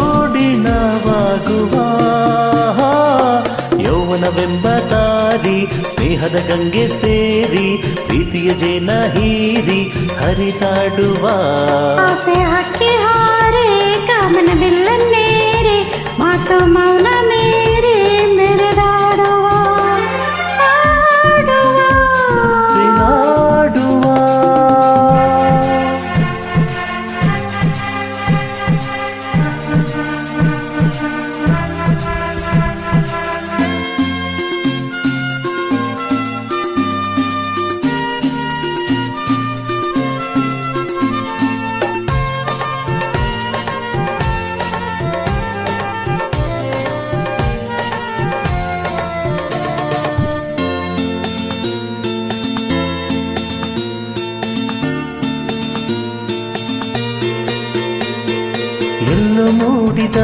ಜೋಡಿ ನಾವಾಗುವ ಯೌವನವೆಂಬ ದಾರಿ ಸ್ನೇಹದ ಗಂಗೆ ಸೇರಿ ಪ್ರೀತಿಯ ಜೇನ ಹೀರಿ ಹರಿದಾಡುವ ಆಸೆ ಹಕ್ಕಿ ಹಾರಿ ಕಾಮನ ಬಿಲ್ಲನ್ನೇರಿ ಮಾತು ಮೌನ ಮೇರಿ ಮೆರೆದಾಡುವ ನಾಡುವ ಎಲ್ಲೋ ಮೂಡಿದ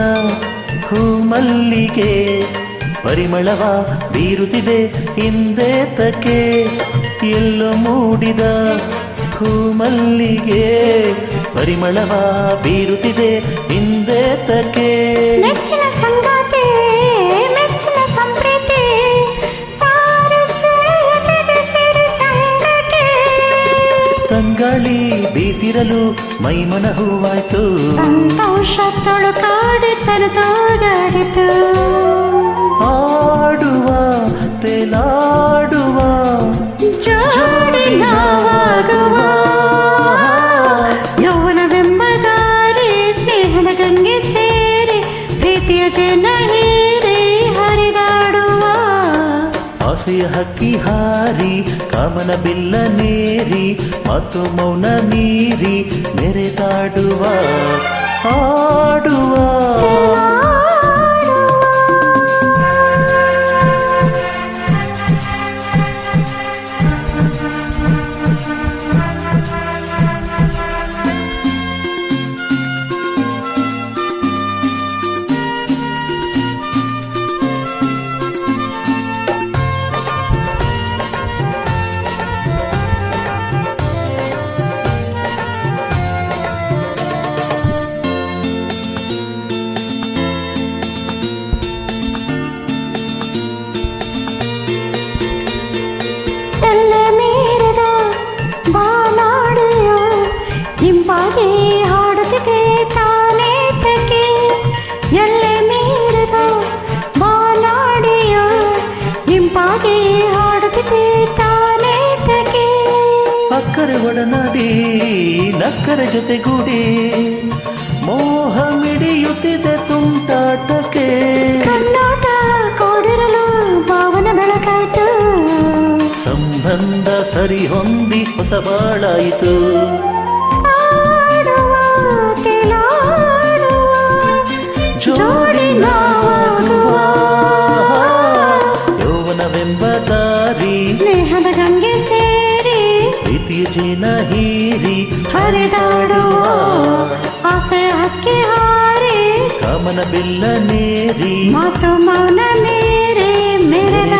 ಹೂಮಲ್ಲಿಗೆ ಪರಿಮಳವ ಬೀರುತ್ತಿದೆ ಹಿಂದೇತಕ್ಕೆ ಎಲ್ಲೋ ಮೂಡಿದ ಹೂಮಲ್ಲಿಗೆ ಪರಿಮಳವ ಬೀರುತ್ತಿದೆ ಹಿಂದೇತಕ್ಕೆ ನೆಚ್ಚಿನ ಸಂಗಾತಿ ಮೆಚ್ಚಿನ ಸಂಪ್ರೀತಿ ಸೇರಿ ಸಂಗತಿ ತಂಗಾಳಿ ಬೀತಿರಲು ಮೈಮನ ಹೂವಾಯ್ತು ಸಂತೋಷ ತೊಳುಕಾಡಿ ತರದೋಗಾಡಿತು ಆಡುವ ತೇಲಾಡುವ ಜೋಡಿ ನಾವಾಗುವ ಯೌವನವೆಂಬ ದಾರಿ ಸ್ನೇಹದ ಗಂಗೆ ಸೇರಿ ಪ್ರೀತಿಯ ಜನ ಹೀರಿ ಹರಿದಾಡುವ ಆಸೆಯ ಹಕ್ಕಿ ಹಾರಿ ಕಾಮನ ಬಿಲ್ಲ ನೇರಿ ಮತ್ತು ಮೌನ ಮೀರಿ ಮೆರೆದಾಡುವ ಆಡುವ ಹಿಂಪಾಗಿ ಹಾಡುತ್ತಿದೆ ತಾನೇ ತಕ್ಕೆ ಎಲ್ಲೆ ಮೀರದ ಬಾನಾಡಿಯ ಹಿಂಪಾಗಿ ಹಾಡುತ್ತಿದೆ ತಾನೇ ತಕ್ಕೆ ಅಕ್ಕರೆ ಒಡನಾಡಿ ನಕ್ಕರೆ ಜೊತೆಗೂಡಿ ಮೋಹ ಮಿಡಿಯುತ್ತಿದೆ ತುಂಟಾಟಕ್ಕೆ ಕಣ್ಣಾಟ ಕೂಡಿರಲು ಭಾವನ ಬೆಳಕಾಯ್ತು ಸಂಬಂಧ ಸರಿ ಹೊಂದಿ ಹೊಸ ಬಾಳಾಯಿತು ಜೋಡಿ ನಾವಾಗುವ ಯೌವನವೆಂಬ ದಾರಿ ಸ್ನೇಹದ ಗಂಗೆ ಸೇರಿ ಪ್ರೀತಿಯ ಜೇನ ಹೀರಿ ಹರಿದಾಡುವ ಆಸೆ ಹಕ್ಕಿ ಹಾರಿ ಕಾಮನ ಬಿಲ್ಲ ನೇರಿ ಮಾತು ಮೌನ ಮೇರೆ ಮೆರೆದ